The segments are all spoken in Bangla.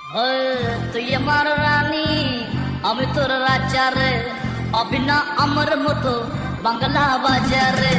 তুই আমার রানী, আমি তোর রাজা রে, অবিনা আমার মতো বাংলা বাজারে।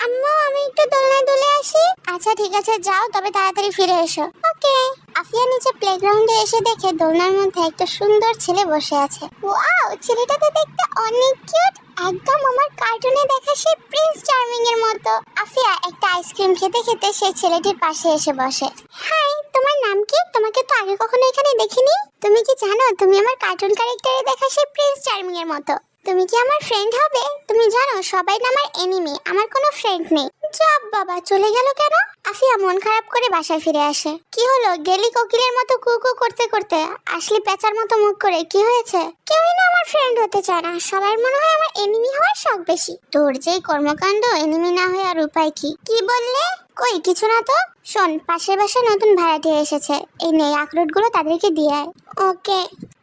আম্মু আমি একটু দোলনায় দুলে আসি। আচ্ছা ঠিক আছে যাও, তবে তাড়াতাড়ি ফিরে এসো। ওকে। আফিয়া নিচে প্লেগ্রাউন্ডে এসে দেখে দোলনার মধ্যে একটা সুন্দর ছেলে বসে আছে। ওয়াও, ছেলেটা তো দেখতে অনেক কিউট, একদম আমার কার্টুনে দেখা সেই প্রিন্স চার্মিং এর মতো। আফিয়া একটা আইসক্রিম খেতে খেতে সেই ছেলেটির পাশে এসে বসে। হাই, তোমার নাম কি? তোমাকে তো আগে কখনো এখানে দেখিনি। তুমি কি জানো তুমি আমার কার্টুন ক্যারেক্টারে দেখা সেই প্রিন্স চার্মিং এর মতো। তুমি কি আমার ফ্রেন্ড হবে? তুমি জানো সবাই না আমার এনিমি, আমার কোনো ফ্রেন্ড নেই। যাব বাবা, চলে গেল কেন? আফিয়া মন খারাপ করে বাসায় ফিরে আসে। কি হলো? গেলি কোকিলের মতো কুকু করতে করতে আসলি পেঁচার মতো মুখ করে। কি হয়েছে? কেউই না আমার ফ্রেন্ড হতে চায় না, সবার মনে হয় আমার এনিমি হওয়ার শখ বেশি। তোর যেই কর্মকাণ্ড, এনিমি না হয়ে আর উপায় কি? কি বললে? কই কিছু না তো। শোন, পাশের বাসায় নতুন ভাড়াটিয়া এসেছে, এই নেই আখরোট গুলো তাদেরকে দিয়ে আয়। ওকে।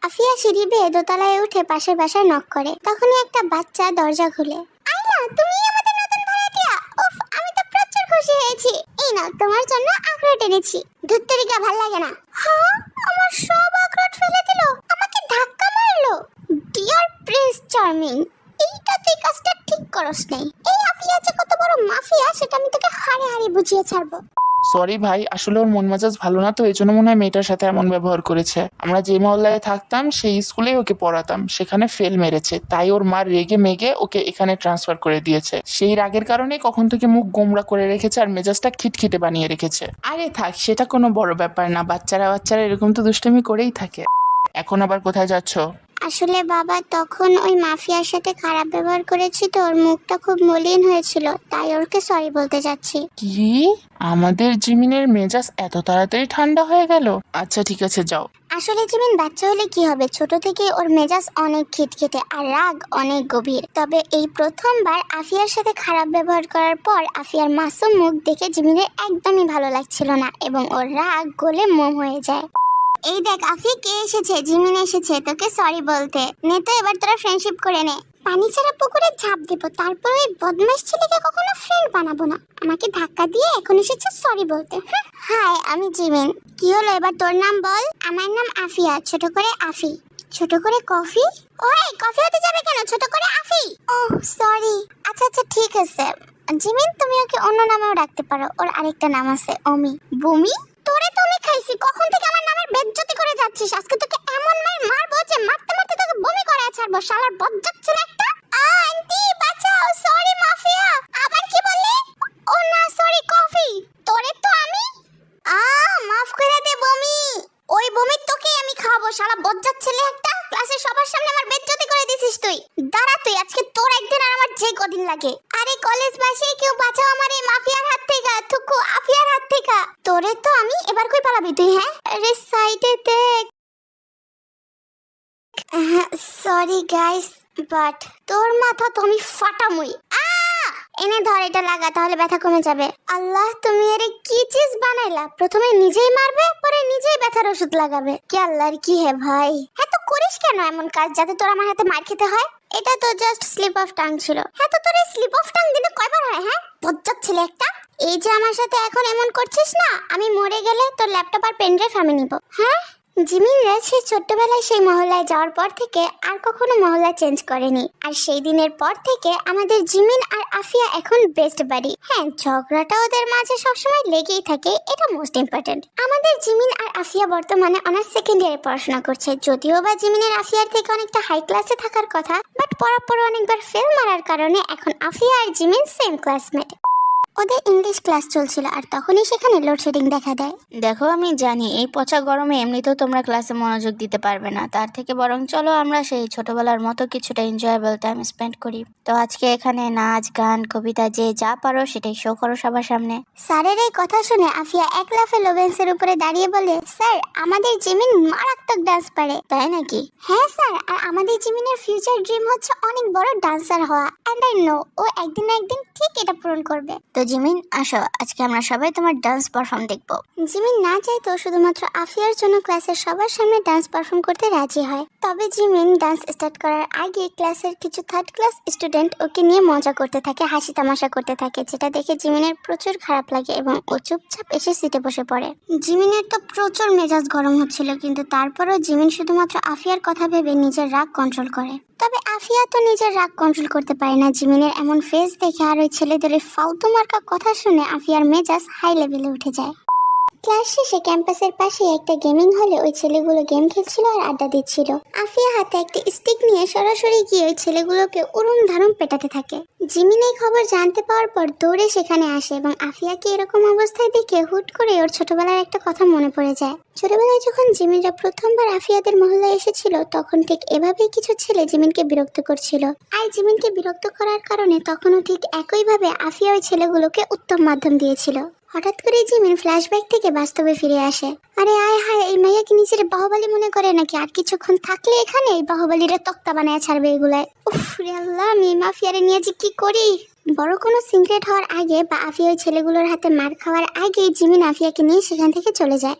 আফিয়া সিঁড়ি বেয়ে দোতলায় উঠে পাশের বাসায় নক করে। তখনই একটা বাচ্চা দরজা খুলে। আইলা, তুমি আমাদের নতুন ভাড়াটিয়া? উফ, আমি তো প্রচুর খুশি হয়েছি। এই নাও, তোমার জন্য আখরোট এনেছি। ধুত্তরিকা ভাল লাগে না। হ্যাঁ, আমার সব আখরোট ফেলে দিল, আমাকে ধাক্কা মারলো। ডিয়ার প্রিন্স চার্মিং, এইটা তুই কাজটা ঠিক করস নাই। এই আফিয়া যে কত বড় মাফিয়া সেটা আমি তোকে হাড়ে হাড়ে বুঝিয়ে ছাড়বো। সরি ভাই, আসলে ওর মন মেজাজ ভালো না তো, এই জন্য মনে হয় মেয়েটার সাথে এমন ব্যবহার করেছে। আমরা যে মহল্লায় থাকতাম সেই স্কুলেই ওকে পড়াতাম, সেখানে ফেল মেরেছে, তাই ওর মা রেগে মেগে ওকে এখানে ট্রান্সফার করে দিয়েছে। সেই রাগের কারণে কখন থেকে মুখ গোমড়া করে রেখেছে আর মেজাজটা খিটখিটে বানিয়ে রেখেছে। আরে থাক, সেটা কোনো বড় ব্যাপার না, বাচ্চারা এরকম তো দুষ্টামি করেই থাকে। এখন আবার কোথায় যাচ্ছ? আসলে বাবা, তখন ওই মাফিয়ার সাথে খারাপ ব্যবহার করেছি তো, ওর মুখটা খুব মলিন হয়েছিল, তাই ওকে সরি বলতে যাচ্ছি। কি? আমাদের জিমিনের মেজাজ এত তাড়াতাড়ি ঠান্ডা হয়ে গেল? আচ্ছা ঠিক আছে, যাও। আসলে জিমিন বাচ্চা হলে কি হবে, ছোট থেকে ওর মেজাজ অনেক খিটখিটে আর রাগ অনেক গভীর। তবে এই প্রথমবার আফিয়ার সাথে খারাপ ব্যবহার করার পর আফিয়ার মাসুম মুখ দেখে জিমিনের একদমই ভালো লাগছিল না এবং ওর রাগ গলে মোম হয়ে যায়। এই দেখ আফিয়া, কে এসেছে? জিমিন এসেছে তোকে সরি বলতে। নে তো, এবার তোরা ফ্রেন্ডশিপ করে নে। পানি ছাড়া পুকুরে ঝাঁপ দিব, তারপর ওই বদমাশ ছেলেকে কখনো ফ্রেন্ড বানাবো না। আমাকে ধাক্কা দিয়ে এখন এসেছে সরি বলতে। হাই, আমি জিমিন। কি হলো, এবার তোর নাম বল। আমার নাম আফিয়া, ছোট করে আফি। ছোট করে কফি? ওই কফি হতে যাবে কেন, ছোট করে আফি। Oh sorry. আচ্ছা আচ্ছা ঠিক আছে জিমিন, তুমি ওকে অন্য নামেও ডাকতে পারো, ওর আরেকটা নাম আছে অমি। বমি? তোরে তো আমি খাইছি, কখন থেকে আমার নামের বেজ্জতি করে যাচ্ছিস। আজকে তোকে এমন মারবো যে মারতে মারতে তোকে বমি করায় ছাড়বো, শালার বজ্জাত ছেলে একটা। আন্টি বাঁচাও, সরি মাফিয়া। আবার কি বললি? ও না সরি কফি। তোরে তো আমি মাফ করে দে বমি। ওই বমি তোকে আমি খাওয়াবো, শালা বজ্জাত ছেলে একটা। ক্লাসে সবার সামনে আমার বেজ্জতি করে দিছিস তুই। দাঁড়া তুই, আজকে তোর একদিন আর আমার যে কদিন লাগে। আরে কলেজ বাসে কেউ বাঁচাও আমার এই মাফিয়ার হাত থেকে, থুকু আফিয়ার হাত থেকে। তোরে তো আমি, এবার কই পালাবি তুই? হ্যাঁ, আরে সাইডে দেখ। সরি গাইস, বাট তোর মাথা তো আমি ফাটামুই। এনে ধর, এটা লাগা, তাহলে ব্যথা কমে যাবে। আল্লাহ, তুমি এর কি চিজ বানাইলা? প্রথমে নিজেই মারবে, পরে নিজেই ব্যথার ওষুধ লাগাবে। কি আল্লাহর কি হে ভাই। হ্যাঁ তো করিস কেন এমন কাজ যাতে তোর আমার হাতে মার খেতে হয়? এটা তো জাস্ট স্লিপ অফ টাং ছিল। হ্যাঁ তো তোর এই স্লিপ অফ টাং দিনে কয়বার হয়? হ্যাঁ বজ্জাত ছেলে একটা। এই যে আমার সাথে এখন এমন করছিস না, আমি মরে গেলে তোর ল্যাপটপ আর পেন ড্রাইভ আমি নিব। হ্যাঁ, জিমিন রে সেই ছোট্টবেলায় সেই মহল্লায় যাওয়ার পর থেকে আর কখনো মহল্লা চেঞ্জ করেনি। আর সেই দিনের পর থেকে আমাদের জিমিন আর আফিয়া এখন বেস্ট বাডি। হ্যাঁ, ঝগড়াটা ওদের মাঝে সবসময় লেগেই থাকে, এটা মোস্ট ইম্পর্টেন্ট। আমাদের জিমিন আর আফিয়া বর্তমানে অনার্স সেকেন্ড ইয়ারে পড়াশোনা করছে। যদিও বা জিমিনের আফিয়ার থেকে অনেকটা হাই ক্লাসে থাকার কথা, বাট পড়ার পর অনেকবার ফেল মারার কারণে এখন আফিয়া আর জিমিন সেম ক্লাসমেট। ওদের ইংলিশ ক্লাস চলছিল আর তখনই সেখানে লোডশেডিং দেখা দেয়। দেখো, আমি জানি এই পচা গরমে এমনিতেও তোমরা ক্লাসে মনোযোগ দিতে পারবে না, তার থেকে বরং চলো আমরা সেই ছোটবেলার মতো কিছুটা এনজয়েবল টাইম স্পেন্ড করি। তো আজকে এখানে নাচ গান কবিতা যে যা পারো সেটাই শো করো সবার সামনে। স্যারের এই কথা শুনে আফিয়া এক লাফে লোবেন্সের উপরে দাঁড়িয়ে বলে, স্যার আমাদের জিমিন মারাত্মক ডান্স পারে। তাই নাকি? হ্যাঁ স্যার, আর আমাদের জিমিনের ফিউচার ড্রিম হচ্ছে অনেক বড় ডান্সার হওয়া। এন্ড আই নো ও একদিন না একদিন ঠিক এটা পূরণ করবে। তো জিমিন, আসো আজকে আমরা সবাই তোমার ডান্স পারফর্ম দেখবো। জিমিন না চাইতো শুধুমাত্র আফিয়ার জন্য ক্লাসের সবার সামনে ডান্স পারফর্ম করতে রাজি হয়। তবে জিমিন ডান্স স্টার্ট করার আগে ক্লাসের কিছু থার্ড ক্লাস স্টুডেন্ট ওকে নিয়ে মজা করতে থাকে, হাসি তামাশা করতে থাকে, যেটা দেখে জিমিনের প্রচুর খারাপ লাগে এবং ও চুপচাপ এসে সিটে বসে পড়ে। জিমিনের তো প্রচুর মেজাজ গরম হচ্ছিল, কিন্তু তারপরও জিমিন শুধুমাত্র আফিয়ার কথা ভেবে নিজের রাগ কন্ট্রোল করে। তবে আফিয়া তো নিজের রাগ কন্ট্রোল করতে পারে না। জিমিনের এমন ফেস দেখে আর ওই ছেলেদের ফালতু মার্কা কথা শুনে আফিয়ার মেজাজ হাই লেভেলে উঠে যায়। ক্লাস শেষে ক্যাম্পাসের পাশে একটা গেমিং হলে ওই ছেলেগুলো গেম খেলছিল আর আড্ডা দিচ্ছিল। আফিয়া হাতে একটা স্টিক নিয়ে সরাসরি গিয়ে ওই ছেলেগুলোকে উড়ুম ধারুম পেটাতে থাকে। জিমিন এই খবর জানতে পাওয়ার পর দৌড়ে সেখানে আসে এবং আফিয়াকে এরকম অবস্থায় দেখে হুট করে ওর ছোটবেলার একটা কথা মনে পড়ে যায়। ছোটবেলায় যখন জিমিনরা প্রথমবার আফিয়াদের মহল্লায় এসেছিল, তখন ঠিক এভাবেই কিছু ছেলে জিমিনকে বিরক্ত করছিল। আর জিমিনকে বিরক্ত করার কারণে তখনও ঠিক একইভাবে আফিয়া ওই ছেলেগুলোকে উত্তম মাধ্যম দিয়েছিল। হঠাৎ করে জিমিন ফ্ল্যাশব্যাক থেকে বাস্তবে ফিরে আসে। আরে আয় হায়, এই মাইয়াকে নিজের বাহুবলী মনে করে নাকি? আর কিছুক্ষণ থাকলে এখানে এই বাহুবলীরে তক্তা বানায় ছাড়বে এগুলায়। উফ রে আল্লাহ, আমি মাফিয়ারে নিয়ে যে কি করি। বড় কোনো সিক্রেট হওয়ার আগে বা আফিয়া ওই ছেলেগুলোর হাতে মার খাওয়ার আগে জিমিন আফিয়াকে নিয়ে সেখান থেকে চলে যায়।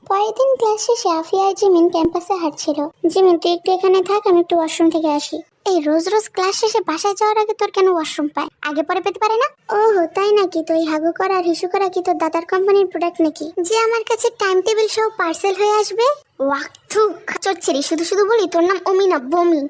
পরের দিন ক্লাস শেষে আফিয়া আর জিমিন ক্যাম্পাসে হাঁটছিল। জিমিন, তুই একটু এখানে থাক, আমি একটু ওয়াশরুম থেকে আসি। এই রোজ রোজ ক্লাস শেষে বাসায় যাওয়ার আগে তোর কেন ওয়াশরুম পায়? আগে পরে পেতে পারে না? ওহো তাই নাকি? তো এই হাগু করা আর হিসু করা কি তোর দাদার কোম্পানির প্রোডাক্ট নাকি, যে আমার কাছে টাইম টেবিল সহ পার্সেল হয়ে আসবে? ওয়াক্থু চচ্চেরি, শুধু শুধু বলি তোর নাম অমি না বমি।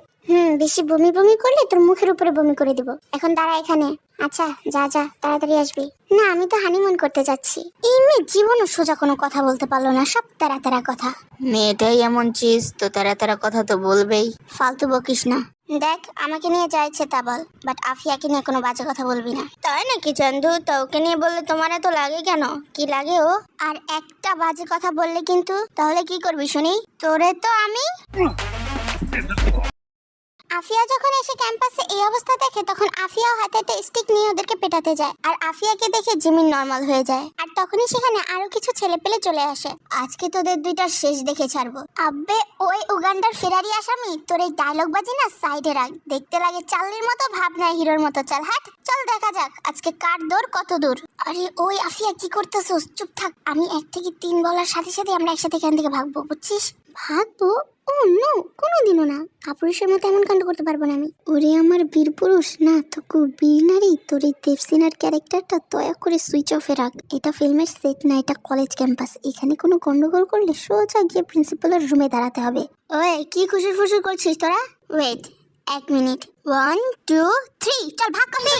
বেশি বমি বমি করলে তোর মুখের উপরে বমি করে দিব। এখন দাঁড়া এখানে। আচ্ছা যা যা, তাড়াতাড়ি আসবি। না, আমি তো হানিমুন করতে যাচ্ছি। এই মেয়ে জীবনও সোজা কোনো কথা বলতে পারলো না, সব তেরা তেরা কথা। মেয়েটাই এমন চিজ, তো তারা তারা কথা তো বলবেই। ফালতু বকিস না। দেখ, আমাকে নিয়ে যা ইচ্ছে তা বল, বাট আফিয়াকে নিয়ে কোনো বাজে কথা বলবি না। তাই নাকি চান্দু? তা ওকে নিয়ে বললে তোমার এত লাগে কেন? কি লাগে ও? আর একটা বাজে কথা বললে কিন্তু তাহলে কি করবি শুনি? তোরে তো আমি। আফিয়া যখন এসে ক্যাম্পাসে এই অবস্থা দেখে, তখন আফিয়াও হাতে একটা স্টিক নিয়ে ওদেরকে পেটাতে যায়। আর আফিয়াকে দেখে জিমিন নর্মাল হয়ে যায়। আর তখনই সেখানে আরো কিছু ছেলে পেলে চলে আসে। আজকে তোদের দুইটার শেষ দেখে ছাড়বো। আব্বে ওই উগান্ডার ফেরারি আসামি, তোর এই ডায়লগ বাজি না সাইডে রাখ। দেখতে লাগে চাল্লির মতো, ভাব নাই হিরোর মতো। চল হাট, চল দেখা যাক আজকে কার দৌড় কত দূর। আরে ওই আফিয়া, কি করতেছস? চুপ থাক। আমি 1 থেকে 3 বলার সাথে সাথে আমরা একসাথে এখান থেকে ভাগবো, বুঝছিস? ভাগবো? ও নো, কোনোদিনও না। কাপুরুষের মতো এমন কাণ্ড করতে পারবো না আমি। ওরে আমার বীর পুরুষ না তো বীর নারী, তোর এই দেবসিনার ক্যারেক্টারটা দয়া করে সুইচ অফে রাখ। এটা ফিল্মের সেট না, এটা কলেজ ক্যাম্পাস। এখানে কোনো গন্ডগোল করলে সোজা গিয়ে প্রিন্সিপালের রুমে দাঁড়াতে হবে। ওই কি খুশি ফুসুর করছিস তোরা? Wait 1 minute. 1 2 3 চল ভাগ কফি।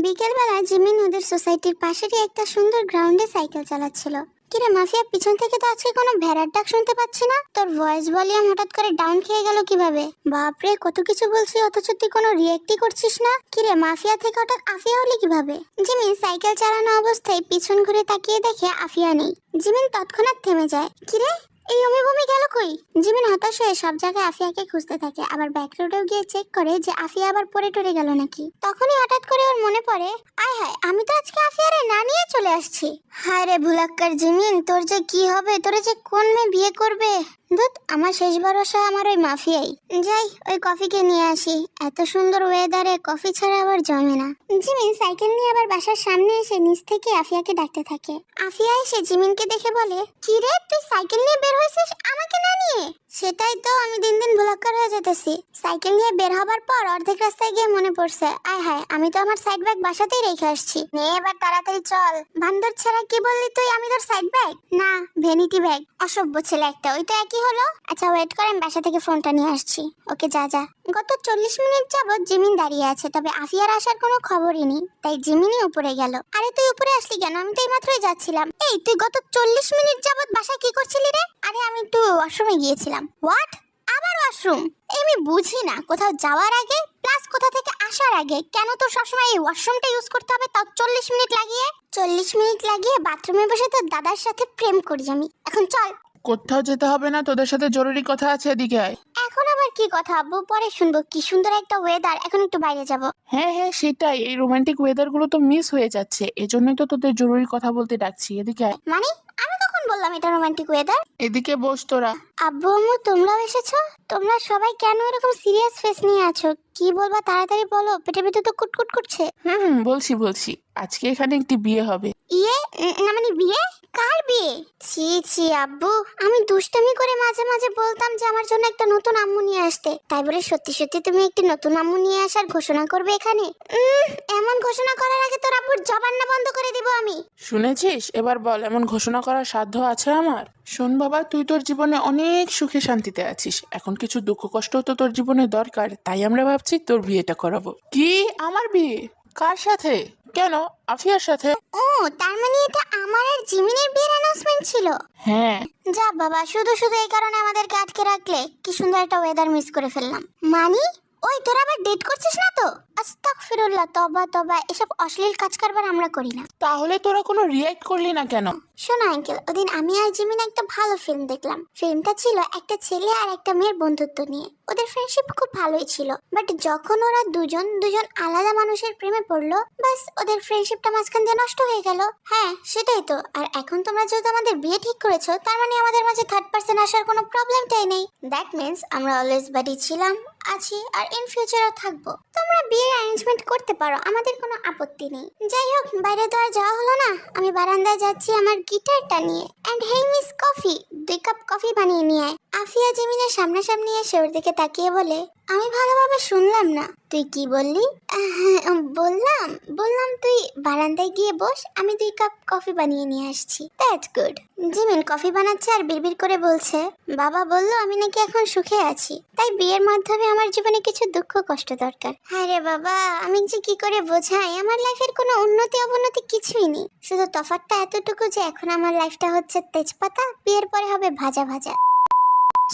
বিকেলবেলা জিমিন ওদের সোসাইটির পাশেরই একটা সুন্দর গ্রাউন্ডে সাইকেল চালাচ্ছিল। কিরে মাফিয়া, পিছন থেকে তো আজকে কোনো ভেড়ার ডাক শুনতে পাচ্ছি না। তোর ভয়েস ভলিউম হঠাৎ করে ডাউন খেয়ে গেল কিভাবে? বাপরে, কত কিছু বলছি অথচ তুই কোনো রিয়েক্টই করছিস না। কিরে মাফিয়া থেকে হঠাৎ আফিয়া হলি কিভাবে? জিমিন সাইকেল চালানো অবস্থায় পিছন ঘুরে তাকিয়ে দেখে আফিয়া নেই। জিমিন তৎক্ষণাৎ থেমে যায়। কিরে, এই অমি বমি গেল কই? জিমিন হতাশ হয়ে সব জায়গায় আফিয়াকে খুঁজতে থাকে। আবার ব্যাক রোডেও গিয়ে চেক করে যে আফিয়া আবার পড়ে টরে গেল নাকি। তখনই হঠাৎ করে ওর মনে পড়ে, আয় হায়, আমি তো আজকে আফিয়ারে না নিয়ে চলে আসছি। হায় রে ভুলাক্কার জিমিন, তোর যে কি হবে? তোরে যে কোন মেয়ে বিয়ে করবে? দুধ, আমার শেষ ভরসা আমার ওই মাফিয়াই। যাই, ওই কফিকে নিয়ে আসি। এত সুন্দর ওয়েদারে কফি ছাড়া আবার জমে না। জিমিন সাইকেল নিয়ে আবার বাসার সামনে এসে নিচ থেকে আফিয়াকে ডাকতে থাকে। আফিয়া এসে জিমিনকে দেখে বলে, কি রে, তুই সাইকেল নিয়ে বের হয়েছিস আমাকে না নিয়ে? সেটাই তো, আমি দিন দিন ভুলাক্কার হয়ে যেতেছি। সাইকেল নিয়ে বের হবার পর অর্ধেক রাস্তায় গিয়ে মনে পড়ছে, আয় হায়, আমি তো আমার সাইড ব্যাগ বাসাতেই রেখে আসছি। নে এবার তাড়াতাড়ি চল। বান্দর ছাড়া কি বললি তুই? আমি তোর সাইড ব্যাগ না, ভ্যানিটি ব্যাগ। অসভ্য ছেলে একটা। ওই তো একই হলো। আচ্ছা ওয়েট কর, আমি বাসা থেকে ফোনটা নিয়ে আসছি। ওকে যা যা। গত 40 মিনিট যাবত জিমিন দাঁড়িয়ে আছে, তবে আফিয়ার আসার কোনো খবরই নেই। তাই জিমিনই উপরে গেল। আরে তুই উপরে আসলি কেন? আমি তো এই মাত্রই যাচ্ছিলাম। এই তুই গত 40 মিনিট যাবত বাসায় কি করছিলি রে? আরে আমি একটু ওয়াশরুমে গিয়েছিলাম। হোয়াট? আবার ওয়াশরুম? আমি বুঝি না, কোথাও যাওয়ার আগে প্লাস কোথা থেকে আসার আগে কেন তোর সবসময় এই ওয়াশরুমটা ইউজ করতে হবে, তাও 40 মিনিট লাগিয়ে? 40 মিনিট লাগিয়ে বাথরুমে বসে তোর দাদার সাথে প্রেম করি আমি। এখন চল। কোথাও যেতে হবে না, তোদের সাথে জরুরি কথা আছে, এদিকে আয়। এখন আবার কি কথা আব্বু? পরে শুনবো। কি সুন্দর একটা ওয়েদার, এখন একটু বাইরে যাব। হ্যাঁ হ্যাঁ সেটাই, এই রোমান্টিক ওয়েদার গুলো তো মিস হয়ে যাচ্ছে, এজন্যই তো তোদের জরুরি কথা বলতে ডাকছি। এদিকে আয়। মানে আমি কখন বললাম এটা রোমান্টিক ওয়েদার? এদিকে বস তোরা। আব্বু আম্মু তোমরাও এসেছো? তোমরা সবাই কেন এরকম সিরিয়াস ফেস নিয়ে আছো? কি বলবা তাড়াতাড়ি বলো, পেটের ভিতর তো কুটকুট করছে। বলছি আজকে এখানে একটি বিয়ে হবে। ইয়ে না মানে বিয়ে? কার বিয়ে? ছি ছি আব্বু, আমি দুষ্টামি করে মাঝে মাঝে বলতাম যে আমার জন্য একটা নতুন আম্মু নিয়ে আসতে, তাই বলে সত্যি সত্যি তুমি একটি নতুন আম্মু নিয়ে আসার ঘোষণা করবে এখানে? এমন ঘোষণা করার আগে তোর আব্বুর জবান না বন্ধ করে দিব আমি। শুনেছিস? এবার বল, এমন ঘোষণা করার সাধ্য আছে আমার? শোন বাবা, তুই তোর জীবনে অনেক সুখে শান্তিতে আছিস, এখন কিছু দুঃখ কষ্ট তো তোর জীবনে দরকার, তাই আমরা ভাবছি তোর বিয়েটা করাবো। কি? আমার বিয়ে? কার সাথে? কেন? আফিয়ার সাথে। ও, তার মানে এটা আমার আর জিমিনের বিয়ের অ্যানাউন্সমেন্ট ছিল? হ্যাঁ। যা বাবা, শুধু শুধু এই কারণে আমাদেরকে আটকে রাখলে? কি সুন্দর একটা ওয়েদার মিস করে ফেললাম। মানি, ওই তোরা আবার ডেট করছিস না তো? আস্তাগফিরুল্লাহ, তবা তবা, এসব অশ্লীল কাজ কারবার আমরা করি না। তাহলে তোরা কোনো রিয়াক্ট করলি না কেন? শোনো আঙ্কেল, ওদিন আমি আর জিমিন একটা ভালো ফিল্ম দেখলাম। ফিল্মটা ছিল একটা ছেলে আর একটা মেয়ের বন্ধুত্ব নিয়ে। ওদের ফ্রেন্ডশিপ খুব ভালোই ছিল, বাট যখন ওরা দুজন আলাদা মানুষের প্রেমে পড়লো, বাস ওদের ফ্রেন্ডশিপটা মাঝখান দিয়ে নষ্ট হয়ে গেল। হ্যাঁ সেটাই তো। আর এখন তোমরা যেহেতু আমাদের বিয়ে ঠিক করেছো, তার মানে আমাদের মাঝে থার্ড পার্সন আসার কোনো প্রবলেমটাই নেই। দ্যাট মিন্স আমরা অলওয়েজ বাডি ছিলাম, আছি আর ইন ফিউচারও থাকবো। তোমরা বিয়ের অ্যারেঞ্জমেন্ট করতে পারো, আমাদের কোনো আপত্তি নেই। যাই হোক, বাইরে তো আর যাওয়া হলো না, আমি বারান্দায় যাচ্ছি আমার গিটারটা নিয়ে। And hey miss coffee, 2 cup coffee বানিয়ে নিয়ে আয়। আফিয়া জিমিনের সামনাসামনি এসে ওর দিকে তাকিয়ে বলে, আমি ভালোভাবে শুনলাম না, তুই কি বললি? বললাম তুই বারান্দায় গিয়ে বস, আমি 2 কাপ কফি বানিয়ে নিয়ে আসছি। That's good. জিমিন কফি বানাচ্ছে আর বিড়বিড় করে বলছে, বাবা বললো আমি নাকি এখন সুখে আছি, তাই বিয়ের মাধ্যমে আমার জীবনে কিছু দুঃখ কষ্ট দরকার। হ্যাঁ রে বাবা, আমি যে কি করে বোঝাই, আমার লাইফের কোনো উন্নতি অবনতি কিছুই নেই, শুধু তফাৎটা এতটুকু যে এখন আমার লাইফটা হচ্ছে তেজপাতা, বিয়ের পরে হবে ভাজা ভাজা।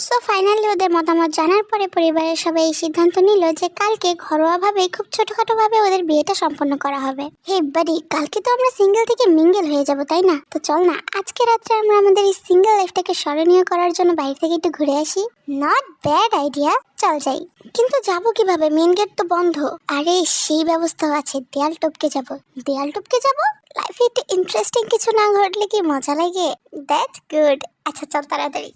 সো ফাইনালি ওদের মতামত জানার পরে পরিবারের সবাই এই সিদ্ধান্ত নিল যে কালকে ঘরোয়াভাবে খুব ছোটখাটো ভাবে ওদের বিয়েটা সম্পন্ন করা হবে। হে বাড়ি, কালকে তো আমরা সিঙ্গেল থেকে মিঙ্গেল হয়ে যাব, তাই না? তো চল না আজকে রাত্রে আমরা আমাদের এই সিঙ্গেল লাইফটাকে স্মরণীয় করার জন্য বাইরে থেকে একটু ঘুরে আসি। নট ব্যাড আইডিয়া, চল যাই। কিন্তু যাবো কিভাবে? মেন গেট তো বন্ধ। আরে সেই ব্যবস্থাও আছে, দেয়াল টপকে যাব। দেয়াল টপকে যাব? লাইফে একটু ইন্টারেস্টিং কিছু না ঘটলে কি মজা লাগে? That's good. আচ্ছা চল তাড়াতাড়ি।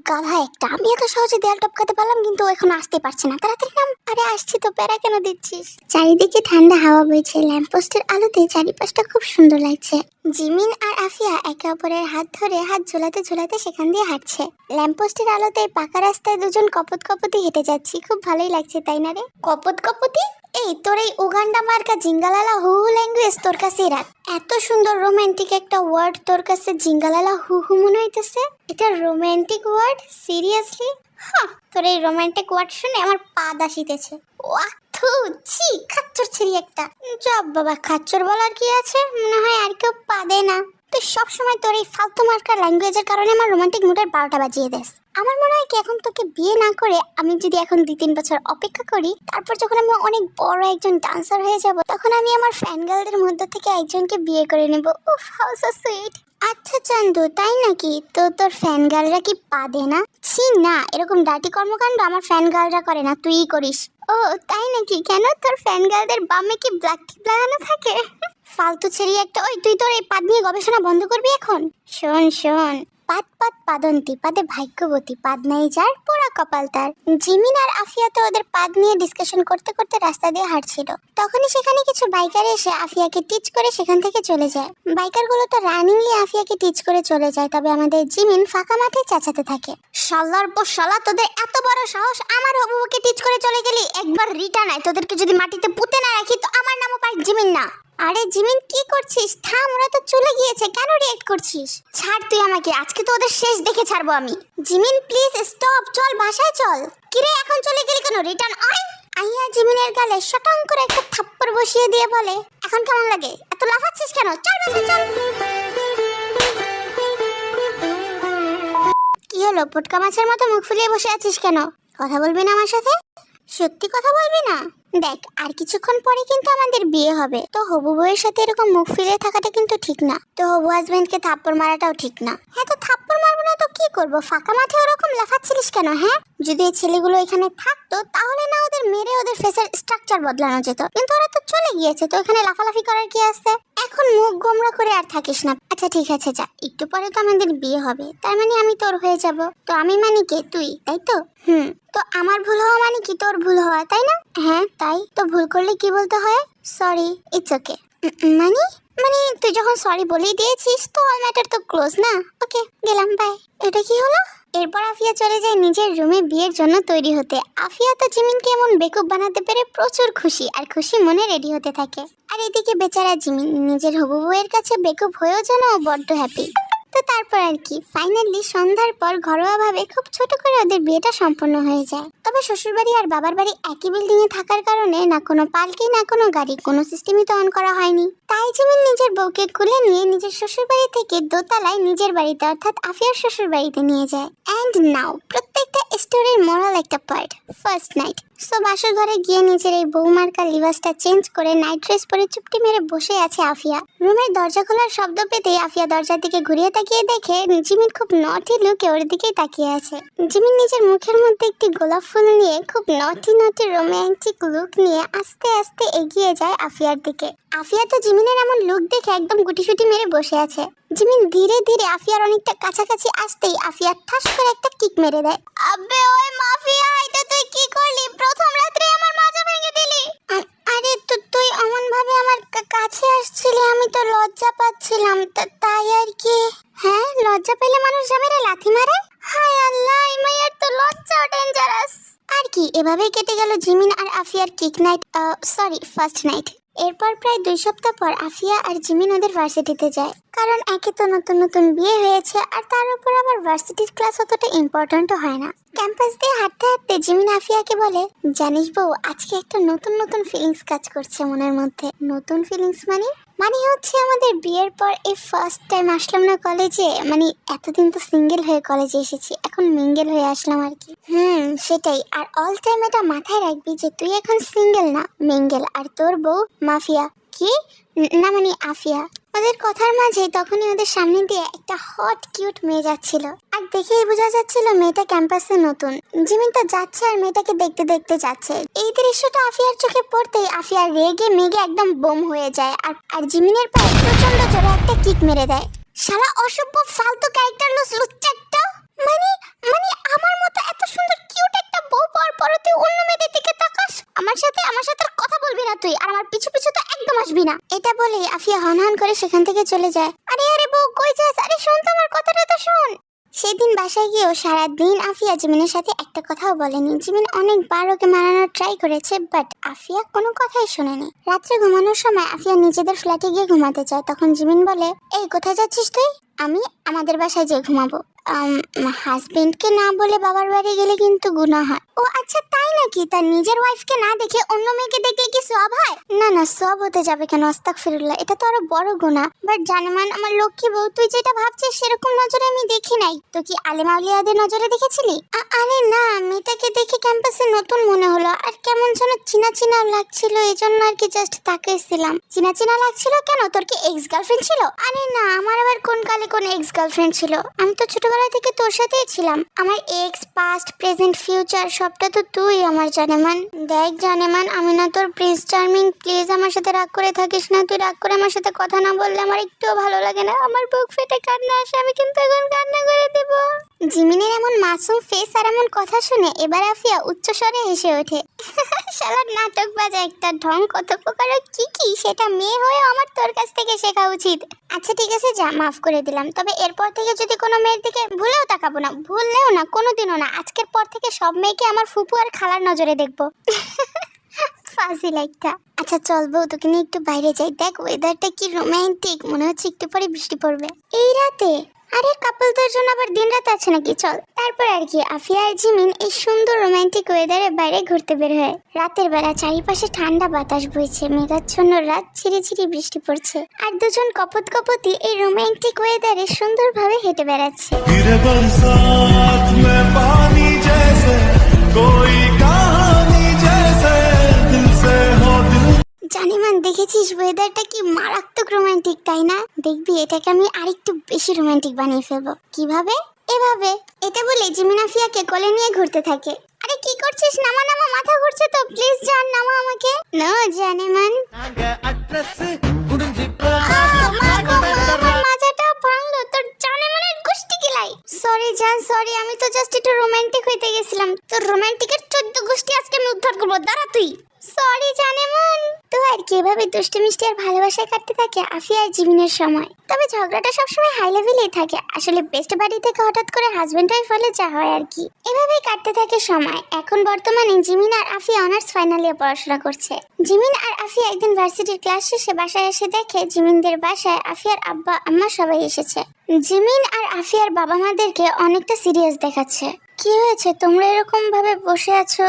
গাধা একটা, আমি এত সহজে দেয়াল টপকাতে পারলাম, কিন্তু ও এখন আসতে পারছে না। তাড়াতাড়ি নাম। আরে আসছি তো, প্যারা কেন দিচ্ছিস? চারিদিকে ঠান্ডা হাওয়া বইছে, ল্যাম্পপোস্টের আলোতে চারিপাশটা খুব সুন্দর লাগছে। জিমিন আর আফিয়া একে অপরের হাত ধরে হাত ঝোলাতে ঝোলাতে সেখান দিয়ে হাঁটছে। ল্যাম্পপোস্টের আলোতে পাকা রাস্তায় দুজন কপত কপতি হেঁটে যাচ্ছি, খুব ভালোই লাগছে তাই না রে? কপত কপতি? এই তোর এই উগান্ডা মার্কা জিঙ্গালালা হু হু ল্যাঙ্গুয়েজ তোর কাছেই রাখ। এত সুন্দর রোমান্টিক একটা ওয়ার্ড তোর কাছে জিঙ্গালালা হু হু মনে হইতেছে? এটা রোমান্টিক ওয়ার্ড? সিরিয়াসলি? হ্যাঁ, তোর এই রোমান্টিক ওয়ার্ড শুনে আমার পা দাসিতেছে। ওয়াহ থু, ছি, খাচ্চর ছেড়ি একটা। জব বাবা, খাচ্চর বলার কি আছে? মনে হয় আর কেউ পা দেয় না। তুই সবসময় তোর এই ফালতু মার্কা ল্যাঙ্গুয়েজের কারণে আমার রোমান্টিক মুডের 12টা বাজিয়ে দেস। আমার মনে হয় কি এখন তোকে বিয়ে না করে আমি যদি এখন 2-3 বছর অপেক্ষা করি, তারপর যখন আমি অনেক বড় একজন ডান্সার হয়ে যাব, তখন আমি আমার ফ্যান গার্লদের মধ্যে থেকে একজনকে বিয়ে করে নেব। উফ, হাউ সো সুইট। আচ্ছা চান্দু, তাই নাকি? তো তোর ফ্যান গার্লরা কি পা দেয় না? ছি না, এরকম ডার্টি কর্মকাণ্ড আমার ফ্যান গার্লরা করে না, তুইই করিস। ও তাই নাকি? কেন, তোর ফ্যান গার্লদের বামে কি ব্ল্যাক টিপ লাগানো থাকে? ফালতু ছেড়ি একটা। ওই তুই তোর এই পাদ নিয়ে গবেষণা বন্ধ করবি এখন? শোন, পাদ পাদ পাদন্তি, পাদে ভাগ্যবতী, পাদ নাই যার পোড়া কপাল তার। জিমিন আর আফিয়া তো ওদের পাদ নিয়ে ডিসকাশন করতে করতে রাস্তা দিয়ে হাঁটছিল। তখনই সেখানে কিছু বাইকার এসে আফিয়াকে টিচ করে সেখান থেকে চলে যায়। বাইকারগুলো তো রানিংলি আফিয়াকে টিচ করে চলে যায়, তবে আমাদের জিমিন ফাঁকা মাঠে চেঁচাতে থাকে, শালার পর শালা, তোদের এত বড় সাহস, আমার হবুকে টিচ করে চলে গেলি। একবার রিটার্ন আয়, তোদেরকে যদি মাটিতে পুঁতে না রাখি তো আমার নামও পাই জিমিন না। আরে জিমিন কি করছিস? থাম, ওরা তো চলে গিয়েছে, কেন রিঅ্যাক্ট করছিস? ছাড় তুই আমাকে, আজকে তো ওদের শেষ দেখে ছাড়বো আমি। জিমিন প্লিজ স্টপ, চল বাসায় চল। কিরে এখন চলে গেলি কেন? রিটার্ন আয়। আইয়া জিমিনের গালে শটাং করে একটা থাপ্পড় বসিয়ে দিয়ে বলে, এখন কেমন লাগে? এত লাফাচ্ছিস কেন? চল বাসায় চল। কি হলো, পুটকা মাছের মতো মুখ ফুলিয়ে বসে আছিস কেন? কথা বলবি না আমার সাথে? সত্যি কথা বলবি না? দেখ, আর কিছুক্ষণ পরে কিন্তু আমাদের বিয়ে হবে, তো হবু বউয়ের সাথে এরকম মুখ ফিরিয়ে থাকাটা কিন্তু ঠিক না, তো হবু হাজবেন্ডকে থাপ্পড় মারাটাও ঠিক না। হ্যাঁ, তো থাপ্পড় দৌড় মারবো না তো কি করবো? ফাঁকা মাঠে ওরকম লাফাচ্ছিলিস কেন? হ্যাঁ, যদি এই ছেলেগুলো এখানে থাকতো তাহলে না ওদের মেরে ওদের ফেসের স্ট্রাকচার বদলানো যেত, কিন্তু ওরা তো চলে গিয়েছে, তো এখানে লাফালাফি করার কি আছে? এখন মুখ গোমরা করে আর থাকিস না। আচ্ছা ঠিক আছে যা, একটু পরে তো আমাদের বিয়ে হবে, তার মানে আমি তোর হয়ে যাব। তো আমি মানে কে? তুই, তাই তো? তো আমার ভুল হওয়া মানে কি তোর ভুল হওয়া, তাই না? হ্যাঁ তাই তো। ভুল করলে কি বলতে হয়? Sorry, it's okay. মানে মানে তুই যখন সরি বলেই দিয়েছিস তো অল ম্যাটার তো ক্লোজ না? ওকে, গেলাম, বাই। এটা কি হলো? এরপর আফিয়া চলে যায় নিজের রুমে বিয়ের জন্য তৈরি হতে। আফিয়া তো জিমিনকে এমন বেকুব বানাতে পেরে প্রচুর খুশি, আর খুশি মনে রেডি হতে থাকে। আর এদিকে বেচারা জিমিন নিজের হবু বউয়ের কাছে বেকুব হয়েও যেন ও বড্ড হ্যাপি। তো তারপর আর কি, ফাইনালি সন্ধ্যার পর ঘরোয়াভাবে খুব ছোট করে ওদের বিয়েটা সম্পন্ন হয়ে যায়। তবে শ্বশুরবাড়ি আর বাবার বাড়ি একই বিল্ডিং এ থাকার কারণে না কোনো পালকি না কোনো গাড়ি, কোনো সিস্টেমই তো অন করা হয়নি। তাই জিমিন নিজের বউকে কুলে নিয়ে নিজের শ্বশুরবাড়ি থেকে দোতলায় নিজের বাড়িতে অর্থাৎ আফিয়ার শ্বশুর বাড়িতে নিয়ে যায়। অ্যান্ড নাও প্রত্যেকটা স্টোরির মোরাল একটা পার্ট, ফার্স্ট নাইট। সো বাসর ঘরে গিয়ে নিজের এই বৌমার্কা লিবাসটা চেঞ্জ করে নাইট ড্রেস পরে চুপটি মেরে বসে আছে আফিয়া। রুমের দরজা খোলার শব্দ পেতেই আফিয়া দরজার দিকে ঘুরিয়ে তাকিয়ে দেখে জিমিন খুব নটি লুকে ওর দিকেই তাকিয়ে আছে। জিমিন নিজের মুখের মধ্যে একটি গোলাপ ফুল নিয়ে খুব নটি রোমান্টিক লুক নিয়ে আস্তে আস্তে এগিয়ে যায় আফিয়ার দিকে। আফিয়া তো জিমিনের এমন লুক দেখে একদম গুটিসুটি মেরে বসে আছে। জিমিন ধীরে ধীরে আফিয়ার অনেকটা কাছাকাছি আসতেই আফিয়া ঠাস করে একটা কিক মেরে দেয়। আবে ওই মাফিয়া, এটা তুই কি করলি? প্রথম রাত্রে আমার মাজা ভেঙে দিলি। আরে তুই অমন ভাবে আমার কাছে আসছিলি, আমি তো লজ্জা পাচ্ছিলাম, তাই আর কি। হ্যাঁ, লজ্জা পেলে মানুষ জামেরে লাথি মারে? হায় আল্লাহ, এই মাইয়ার তো লজ্জা ডেঞ্জারাস। আর কি, এভাবেই কেটে গেল জিমিন আর আফিয়ার kick night, sorry first night. এরপর প্রায় 2 সপ্তাহ পর আফিয়া আর জিমিন ওদের ভার্সিটিতে যায়, কারণ একে তো নতুন নতুন বিয়ে হয়েছে আর তার উপর আবার ভার্সিটির ক্লাস অতটা ইম্পর্টেন্টও হয় না। ক্যাম্পাস দিয়ে হাঁটতে হাঁটতে জিমিন আফিয়াকে বলে, জানিস বউ, আজকে একটা নতুন ফিলিংস কাজ করছে মনের মধ্যে। নতুন ফিলিংস মানে হচ্ছে আমাদের বিয়ের পর এই ফার্স্ট টাইম আসলাম না কলেজে, মানে এতদিন তো সিঙ্গেল হয়ে কলেজে এসেছি, এখন মিঙ্গেল হয়ে আসলাম আর কি। সেটাই। আর অল টাইম এটা মাথায় রাখবি যে তুই এখন সিঙ্গেল না, মিঙ্গেল, আর তোর বউ মাফিয়া। কি না মানে আফিয়া। ওদের কথার মাঝে তখনই ওদের সামনে দিয়ে একটা হট কিউট মেয়ে যাচ্ছিল, আর দেখেই বোঝা যাচ্ছিল মেয়েটা ক্যাম্পাসে নতুন। জিমিন তো যাচ্ছে আর মেয়েটাকে দেখতে দেখতে যাচ্ছে। এই দৃশ্যটা আফিয়ার চোখে পড়তেই আফিয়া রেগে মেগে একদম বোম হয়ে যায় আর জিমিনের পায়ে প্রচন্ড জোরে একটা কিক মেরে দেয়। শালা অসভ্য ফালতু ক্যারেক্টার লুচ্চা একটা। মানে আমার মতো এত সুন্দর কিউট একটা বউ পাওয়ার পরও তুই অন্য মেয়েদের দিকে তাকাস? আমার সাথে আর কথা বলবি না তুই, আর আমার পিছু পিছু তো একদম আসবি না। এটা বলে আফিয়া হনহন করে সেখান থেকে চলে যায়। আরে বউ কই যাস? আরে শোন তো, আমার কথাটা তো শোন। সেদিন বাসায় গিয়েও সারাদিন আফিয়া জিমিনের সাথে একটা কথাও বলেনি। জিমিন অনেকবার ওকে মানানোর ট্রাই করেছে, বাট আফিয়া কোনো কথাই শোনেনি। রাত্রে ঘুমানোর সময় আফিয়া নিজেদের ফ্ল্যাটে গিয়ে ঘুমাতে চায়, তখন জিমিন বলে, এই কোথায় যাচ্ছিস তুই? আমি আমাদের বাসায় যেয়ে ঘুমাবো। হাজবেন্ডকে না বলে বাবার বাড়ি গেলে কিন্তু গুনাহ হয়। ও আচ্ছা তাই নাকি? তার নিজের ওয়াইফকে না দেখে অন্য মেয়েকে দেখলে কি সওয়াব হয়? না সওয়াব হতে যাবে কেন? আস্তাগফিরুল্লাহ, এটা তো আরো বড় গুনাহ। বাট জানেমান আমার লক্ষ্মী বউ, তুই যেটা ভাবছিস সেরকম নজরে আমি দেখি নাই। তো কি আলেম আউলিয়াদের নজরে দেখেছিলি? আরে না, মেয়েটাকে দেখে ক্যাম্পাসে নতুন মনে হলো, আর কেমন যেন চিনা লাগছিল, এই জন্য আর কি জাস্ট তাকিয়েছিলাম। চিনা লাগছিল কেন? তোর কি এক্স গার্লফ্রেন্ড ছিল? আরে না, আমার আবার কোন কালে কোন এক্স গার্লফ্রেন্ড ছিল? আমি তো ছোটবেলা থেকে তোর সাথেই ছিলাম। আমার এক্স, পাস্ট, প্রেজেন্ট, ফিউচার সবটা তো তুই আমার জানেমান। দেখ জানেমান, আমি না তোর প্রিন্স চার্মিং, প্লিজ আমার সাথে রাগ করে থাকিস না। তুই রাগ করে আমার সাথে কথা না বললে আমার একটুও ভালো লাগে না। আমার বুক ফেটে কান্না আসে, আমি কিন্তু এখন কান্না করে দেব। জিমিনের এমন মাসুম ফেস আর এমন কথা শুনে এবার আফিয়া উচ্চস্বরে হেসে ওঠে। শালার নাটক বাজা একটা, ঢং কত প্রকার কি সেটা মেয়ে হয়ে আমার তোর কাছ থেকে শেখা উচিত। আচ্ছা ঠিক আছে যা, মাফ করে দিলাম। তবে এরপর থেকে যদি কোনো মেয়ের দিকে ভুলেও তাকাবো না, ভুললেও না, কোনোদিনও না। আজকের পর থেকে সব মেয়েকে আমার ফুপু আর খালার নজরে দেখবো। ফাজিল একটা। আচ্ছা চল বউ, তোকে নিয়ে একটু বাইরে যাই। দেখ ওয়েদারটা কি রোমান্টিক, মনে হচ্ছে একটু পরে বৃষ্টি পড়বে এই রাতে। আরে কাপলদের জন্য আবার দিন রাত আছে নাকি? চল। তারপর আর কি, আফিয়া আর জিমিন এই সুন্দর রোমান্টিক ওয়েদারে বাইরে ঘুরতে বের হয়। রাতের বেলা চারিপাশে ঠান্ডা বাতাস বইছে, মেঘাচ্ছন্ন রাত, ঝিরিঝিরি বৃষ্টি পড়ছে, আর দুজন কপতি এই রোমান্টিক ওয়েদারে সুন্দরভাবে হেঁটে বেড়াচ্ছে। জানিমান দেখেছিস ওয়েদারটা কি মারাত্মক রোমান্টিক, তাই না? দেখবি এটাকে আমি আরেকটু বেশি রোমান্টিক বানিয়ে ফেলবো। কিভাবে? এভাবে। এটা বলে জিমিন আফিয়াকে কোলে নিয়ে ঘুরতে থাকে। আরে কি করছিস? নামা নামা, মাথা ঘুরছে তো, প্লিজ জান নামা আমাকে। নো জানেমান, মাথাটা ভাঙলো তোর। জানেমানের গোষ্ঠী কিলাই। সরি জান, সরি, আমি তো জাস্ট একটু রোমান্টিক হইতে গেছিলাম। তোর রোমান্টিকের 14 গোষ্ঠী আজকে আমি উদ্ধার করবো, দাঁড়া তুই। সরি জানেমান। তো আর কিভাবে দুষ্টু মিষ্টি আর ভালোবাসায় কাটতে থাকে আফিয়া আর জিমিনের সময়। তবে ঝগড়াটা সবসময় হাই লেভেলেই থাকে। আসলে বেস্ট বাড়ি থেকে হঠাৎ করে হাজবেন্ড ওয়াইফ হলে যা হয় আর কি। এভাবেই কাটতে থাকে সময়। এখন বর্তমানে জিমিন আর আফিয়া অনার্স ফাইনাল ইয়ার পড়াশোনা করছে। জিমিন আর আফিয়া একদিন ভার্সিটির ক্লাস শেষে বাসায় এসে দেখে জিমিনদের বাসায় আফিয়ার আব্বা আম্মা সবাই এসেছে। জিমিন আর আফিয়ার বাবা মাদেরকে অনেকটা সিরিয়াস দেখাচ্ছে। কি হয়েছে? তোমরা এরকম ভাবে বসে আছো,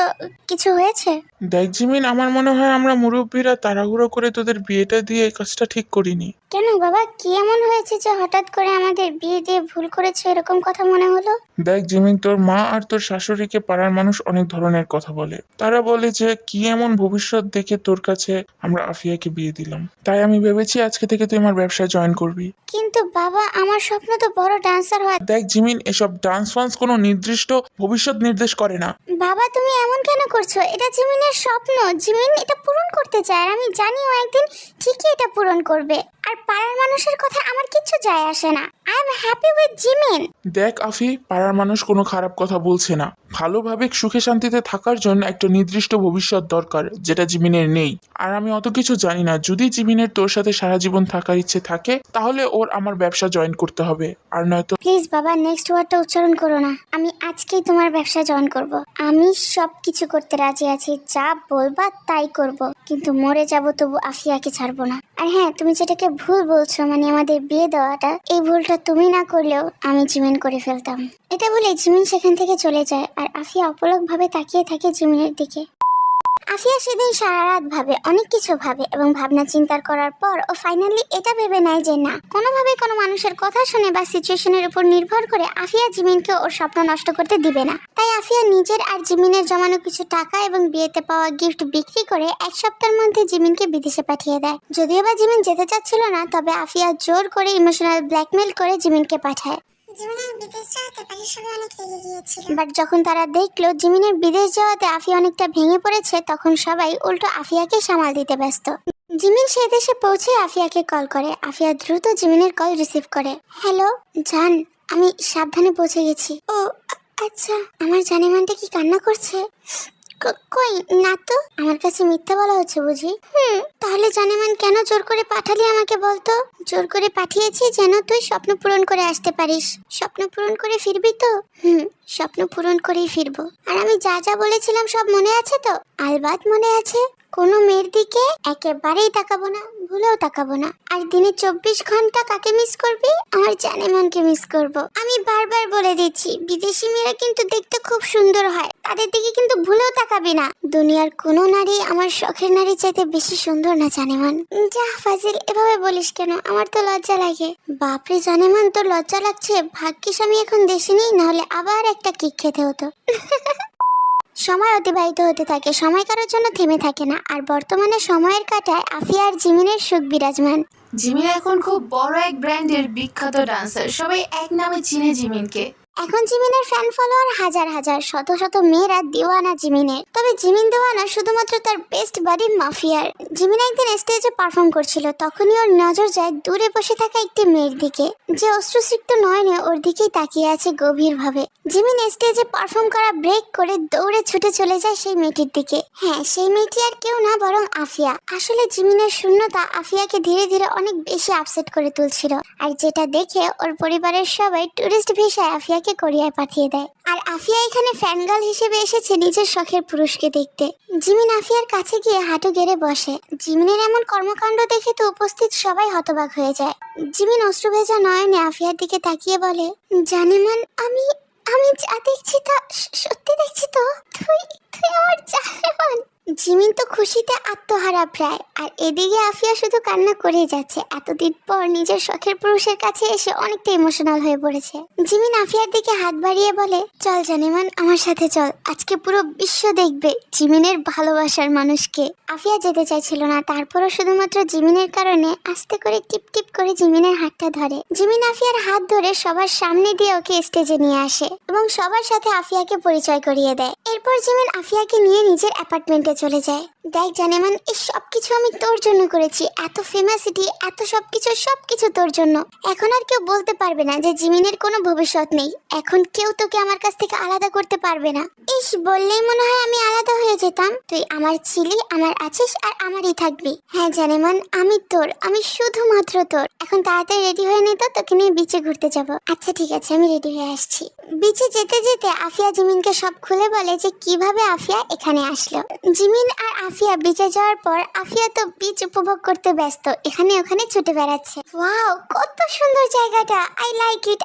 কিছু হয়েছে? দেখ জিমিন, আমার মনে হয় আমরা মুরব্বীরা তাড়াহুড়ো করে তোদের বিয়েটা দিয়ে এই কাজটা ঠিক করিনি। কেন বাবা, কি এমন হয়েছে যে হঠাৎ করে আমাদের বিয়ে দিয়ে ভুল করেছে এরকম কথা মনে হলো? দেখ জিমিন, তোর মা আর তোর শাশুড়িকে পাড়ার মানুষ অনেক ধরনের কথা বলে। তারা বলে যে কি এমন ভবিষ্যৎ দেখে তোর কাছে আমরা আফিয়াকে বিয়ে দিলাম। তাই আমি ভেবেছি আজকে থেকে তুই আমার ব্যবসায় জয়েন করবি। কিন্তু বাবা, আমার স্বপ্ন তো বড় ডান্সার হওয়া। দেখ জিমিন, এসব ডান্স ফান্স কোনো নির্দিষ্ট ভবিষ্যৎ নির্দেশ করে না। বাবা তুমি এমন কেন করছো? এটা জিমিনের স্বপ্ন, জিমিন এটা পূরণ করতে চায়। আর আমি জানি ও একদিন ঠিকই এটা পূরণ করবে। আর পাড়ার মানুষের কথা আমার কিচ্ছু যায় আসে না। I am happy with Jimin. দেখ আফি, পাড়ার মানুষ কোনো খারাপ কথা বলছে না। ভালোভাবে সুখে শান্তিতে থাকার জন্য একটা নির্দিষ্ট ভবিষ্যৎ দরকার, যেটা জিমিনের নেই। আর আমি অত কিছু জানি না। যদি জিমিনের তোর সাথে সারা জীবন থাকার ইচ্ছে থাকে তাহলে ওর আমার ব্যবসা জয়েন করতে হবে, আর নয়তো। প্লিজ বাবা, নেক্সট ওয়ার্ডটা উচ্চারণ করো না। আমি আজকেই তোমার ব্যবসা জয়েন করব। আমি সব কিছু করতে রাজি আছি, যা বলবা তাই করব। কিন্তু মরে যাব তবু আফিয়াকে ছাড়বো না। আর হ্যাঁ, তুমি যেটাকে ভুল বলছো, মানে আমাদের বিয়ে দেওয়াটা, এই ভুলটা তুমি না করলেও আমি জিমিন করে ফেলতাম। এটা বলে জিমিন সেখান থেকে চলে যায়। আর আফিয়া অপলক ভাবে তাকিয়ে থাকে জিমিনের দিকে। আফিয়া সেদিন সারা রাত ভাবে, অনেক কিছু ভাবে, এবং ভাবনা চিন্তার করার পর ও ফাইনালি এটা ভেবে নেয় যে না, কোনোভাবে কোনো মানুষের কথা শুনে বা সিচুয়েশনের উপর নির্ভর করে আফিয়া জিমিনকে ওর স্বপ্ন নষ্ট করতে দিবে না। তাই আফিয়া নিজের আর জিমিনের জমানো কিছু টাকা এবং বিয়েতে পাওয়া গিফট বিক্রি করে 1 সপ্তাহের মধ্যে জিমিনকে বিদেশে পাঠিয়ে দেয়। যদিও বা জিমিন যেতে চাচ্ছিল না, তবে আফিয়া জোর করে ইমোশনাল ব্ল্যাকমেল করে জিমিনকে পাঠায়। বাট যখন তারা দেখলো জিমিনের বিদেশ যাওয়াতে আফিয়া অনেকটা ভেঙে পড়েছে, তখন সবাই উল্টো আফিয়াকে সামাল দিতে ব্যস্ত। জিমিন সে দেশে পৌঁছে আফিয়াকে কল করে। আফিয়া দ্রুত জিমিনের কল রিসিভ করে। হ্যালো জান, আমি সাবধানে পৌঁছে গেছি। ও আচ্ছা, আমার জানেমানটা কি কান্না করছে? কই না তো, আমার কাছে মিথ্যা বলা হচ্ছে বুঝি? তাহলে জানেমান কেন জোর করে পাঠালি আমাকে বলতো? জোর করে পাঠিয়েছি যেন তুই স্বপ্ন পূরণ করে আসতে পারিস। স্বপ্ন পূরণ করে ফিরবি তো? স্বপ্ন পূরণ করেই ফিরবো। আর আমি যা যা বলেছিলাম সব মনে আছে তো? আলবাত মনে আছে। কোনো মেয়ের দিকে একেবারেই তাকাবো না, ভুলেও তাকাবো না। আর দিনে 24 ঘন্টা কাকে মিস করবি? আমার জানেমানকে মিস করব। আমি বারবার বলে দিচ্ছি, বিদেশি মেয়েরা কিন্তু দেখতে খুব সুন্দর হয়, তাদের দিকে কিন্তু ভুলেও তাকাবি না। দুনিয়ার কোনো নারী আমার শখের নারী চাইতে বেশি সুন্দর না জানেমান। যা ফাজিল, এভাবে বলিস কেন? আমার তো লজ্জা লাগে। বাপরে জানেমান, তোর লজ্জা লাগছে? ভাগ্যিস আমি এখন দেশে নেই, নাহলে আবার একটা কিক খেতে হতো। সময় অতিবাহিত হতে থাকে, সময় কারোর জন্য থেমে থাকে না। আর বর্তমানে সময়ের কাটায় আফিয়া আর জিমিনের সুখ বিরাজমান। জিমিন এখন খুব বড় এক ব্র্যান্ডের বিখ্যাত ডান্সার, সবাই এক নামে চিনে জিমিনকে। এখন জিমিনের ফ্যান ফলোয়ার হাজার হাজার, শত শত মেয়েরা দিওয়ানা জিমিনের। তবে জিমিন দিওয়ানা শুধুমাত্র তার বেস্ট বাডি মাফিয়ার। জিমিন একদিন স্টেজে পারফর্ম করছিল, তখনই ওর নজর যায় দূরে বসে থাকা একটি মেয়ের দিকে, যে অশ্রুসিক্ত নয়নে ওর দিকেই তাকিয়ে আছে গভীরভাবে। জিমিন স্টেজে পারফর্ম করা ব্রেক করে দৌড়ে ছুটে চলে যায় সেই মেয়েটির দিকে। হ্যাঁ, সেই মেয়েটি আর কেউ না, বরং আফিয়া। আসলে জিমিনের শূন্যতা আফিয়াকে ধীরে ধীরে অনেক বেশি আপসেট করে তুলছিল, আর যেটা দেখে ওর পরিবারের সবাই টুরিস্ট ভিসায় আফিয়াকে কোরিয়ায় পাঠিয়ে দেয়। আর আফিয়া এখানে ফ্যানগার্ল হিসেবে এসেছে নিজের শখের পুরুষকে দেখতে। জিমিন আফিয়ার কাছে গিয়ে হাঁটু গেড়ে বসে। জিমিনের এমন কর্মকাণ্ড দেখে তো উপস্থিত সবাই হতবাক হয়ে যায়। জিমিন অশ্রু ভেজা নয়নে আফিয়ার দিকে তাকিয়ে বলে, জানেমান, আমি যা দেখছি তা সত্যি দেখছি তো? তুই আমার জানেমান। জিমিন তো খুশিতে আত্মহারা প্রায়, আর এদিকে আফিয়া শুধু কান্না করেই যাচ্ছে। এতদিন পর নিজের শখের পুরুষের কাছে এসে অনেকটা ইমোশনাল হয়ে পড়েছে। জিমিন আফিয়ার দিকে হাত বাড়িয়ে বলে, চল জানেমান, আমার সাথে চল, আজকে পুরো বিশ্ব দেখবে জিমিনের ভালোবাসার মানুষকে। আফিয়া যেতে চাইছিল না, তারপরও শুধুমাত্র জিমিনের কারণে আস্তে করে টিপ টিপ করে জিমিনের হাতটা ধরে। জিমিন আফিয়ার হাত ধরে সবার সামনে দিয়ে ওকে স্টেজে নিয়ে আসে এবং সবার সাথে আফিয়াকে পরিচয় করিয়ে দেয়। এরপর জিমিন আফিয়াকে নিয়ে নিজের অ্যাপার্টমেন্টে চলে যায়। দেখ জানেমান, এই সবকিছু আমি তোর জন্য করেছি, এত ফেমাসিটি, এত সবকিছু তোর জন্য। এখন আর কেউ বলতে পারবে না যে জিমিনের কোনো ভবিষ্যৎ নেই। এখন কেউ তোকে আমার কাছ থেকে আলাদা করতে পারবে না। ইস, বললেই মনে হয় আমি আলাদা হয়ে যেতাম। তুই আমার ছিলি, আমার আছিস, আর আমারই থাকবি। হ্যাঁ জানেমান, আমি তোর, আমি শুধুমাত্র তোর। এখন তাড়াতাড়ি রেডি হয়ে নে তো, তোকে নিয়ে বিচে ঘুরতে যাব। আচ্ছা ঠিক আছে, আমি রেডি হয়ে আসছি। বিচে যেতে যেতে আফিয়া জিমিনকে সব খুলে বলে যে কিভাবে আফিয়া এখানে আসলো। জিমিন আর আফিয়া বিচে যাওয়ার পর আফিয়া তো বিচ উপভোগ করতে ব্যস্ত, এখানে ওখানে ছুটে বেড়াচ্ছে। ওয়াও, কত সুন্দর জায়গাটা, I like it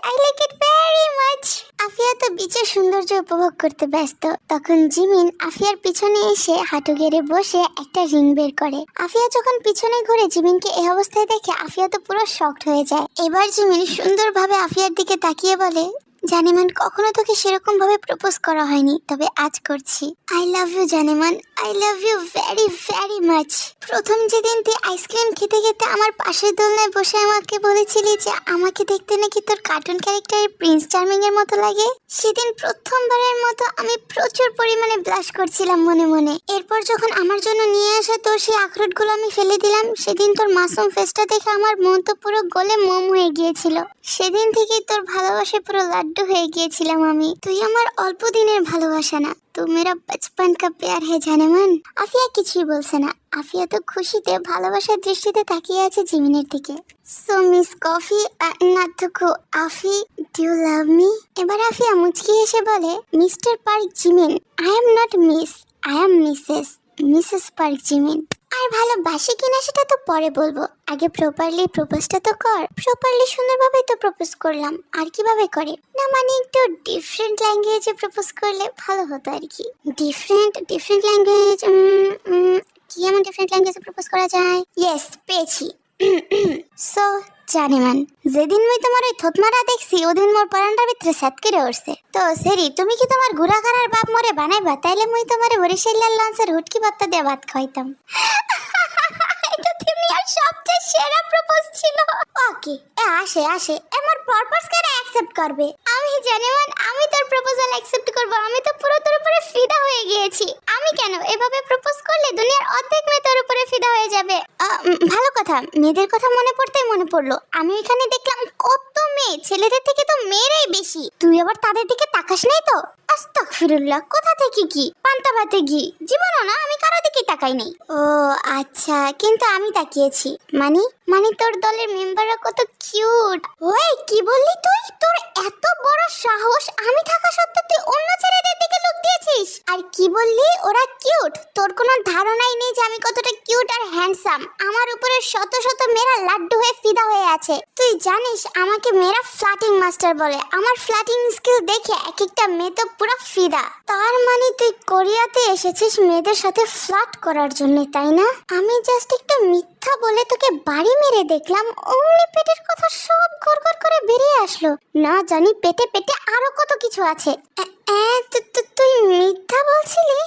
very much. Afia তো বিচের সৌন্দর্য উপভোগ করতে ব্যস্ত। তখন জিমিন আফিয়ার পিছনে এসে হাঁটু গেড়ে বসে একটা রিং বের করে। আফিয়া যখন পিছনে ঘুরে জিমিনকে এই অবস্থায় দেখে আফিয়া তো পুরো শকড হয়ে যায়। এবার জিমিন সুন্দরভাবে আফিয়ার দিকে তাকিয়ে বলে, জানেমান, কখনো তোকে সেরকম ভাবে প্রপোজ করা হয়নি, তবে আজ করছি। আই লাভ ইউ জানেমান, I love you very very much. প্রথম যেদিন তুই আইসক্রিম খেতে খেতে আমার পাশের দোলনায় বসে আমাকে বলেছিলি যে আমাকে দেখতে নাকি তোর কার্টুন ক্যারেক্টারের প্রিন্স চার্মিং এর মতো লাগে, সেদিন প্রথমবারের মতো আমি প্রচুর পরিমাণে ব্লাশ করছিলাম মনে মনে। এরপর যখন আমার জন্য নিয়ে আসা তোর সেই আখরোটগুলো আমি ফেলে দিলাম, সেদিন তোর মাসুম ফেসটা দেখে আমার মন তো পুরো গলে মোম হয়ে গিয়েছিল। সেদিন থেকেই তোর ভালোবাসায় পুরো লাড্ডু হয়ে গিয়েছিলাম আমি। তুই আমার অল্প দিনের ভালোবাসা না, তো মেরা বচপন কা প্যার হে জানেমান। আফিয়া কিছুই বলছে না, আফিয়া তো খুশিতে ভালোবাসার দৃষ্টিতে তাকিয়ে আছে জিমিনের দিকে। সো মিস কফি নাথুকু আফি, ডু ইউ লাভ মি? এবার আফিয়া মুচকি হেসে বলে, mister Park Jimin, I am not miss, I am Mrs Park Jimin. আর ভালোবাসি কিনা সেটা তো পরে বলবো, আগে প্রপারলি প্রপোজটা তো কর। প্রপারলি সুন্দরভাবে তো প্রপোজ করলাম, আর কিভাবে করে না, মানে একটু ডিফারেন্ট ল্যাঙ্গুয়েজে প্রপোজ করলে ভালো হতো আর কি। ডিফারেন্ট ল্যাঙ্গুয়েজ, কি এমন ডিফারেন্ট ল্যাঙ্গুয়েজে প্রপোজ করা যায়? ইয়েস, পেয়েছি। সো জানেমান, যেদিন মুই তোমার ওই থতমারা দেখছি ওদিন মোর পরান্ডার ভিতরে সাত করে উঠছে। তো সেরি, তুমি কি তোমার ঘুরাঘাড়ার বাপ মরে বানাইবা? তাইলে মুই তোমার বরিশালের লঞ্চের হুটকি ভর্তা দিয়ে ভাত খাইতাম। এটা তুমি আর সবচেয়ে সেরা প্রপোজ ছিল। ওকে, আসে আমার পারপাস করে অ্যাকসেপ্ট করবে। আমি জানেমান, আমি তোর প্রপোজাল অ্যাকসেপ্ট করব। আমি তো পুরো তোর উপরে ফিদা হয়ে গিয়েছি। আমি কেন, এভাবে প্রপোজ করলে দুনিয়ার অর্ধেক মেয়ে তোর উপরে ফিদা হয়ে যাবে। ভালো কথা, মেয়েদের কথা মনে পড়লো। আমি এখানে দেখলাম কত মেয়ে, ছেলেদের থেকে তো মেয়েরাই বেশি। তুই আবার তাদের দিকে তাকাস নাই তো? আস্তাগফিরুল্লাহ, কোথা থেকে কি পান্তা ভাতে ঘি, জীবনও না আমি কারো দিকে তাকাই নাই। ও আচ্ছা, কিন্তু আমি তাকিয়েছি। মানে তোর দলের মেম্বাররা কত কিউট। ওই কি বললি তুই? তোর এত বড় সাহস, আমি থাকা সত্ত্বেও তুই অন্য ছেলেদের দিকে লুক দিয়েছিস? আর কি বললি ওরা কিউট? তোর কোনো ধারণাই নেই যে আমি কতটা কিউট আর হ্যান্ডসাম। আমার উপরে শত শত মেয়েরা লাড্ডু হয়ে ফিদা হয়ে আছে। তুই জানিস আমাকে মেয়েরা ফ্লাটিং মাস্টার বলে। আমার ফ্লাটিং স্কিল দেখে এক একটা মেয়ে তো পুরো ফিদা। তার মানে তুই কোরিয়াতে এসেছিস মেয়েদের সাথে ফ্লার্ট করার জন্য, তাই না? আমি জাস্ট একটা মিথ্যা বলে তোকে বাড়ি মেরে দেখলাম, অমনি পেটের কথা সব গড়গড় করে বেরিয়ে আসলো। না জানি পেটে আরো কত কিছু আছে। তুই মিথ্যা বলছিলি?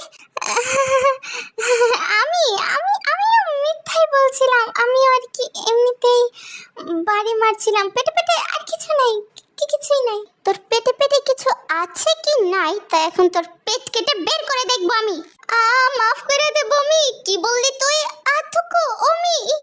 আমিও মিথ্যাই বলছিলাম। আমি আর কি এমনিতেই বাড়ি মারছিলাম। পেটে আর কিছু নাই, কিছুই নাই। তোর পেটে কিছু আছে কি নাই তা এখন তোর পেট কেটে বের করে দেখবো আমি। মাফ করে দে বমি। কি বললি তুই? আথুকু ওমি।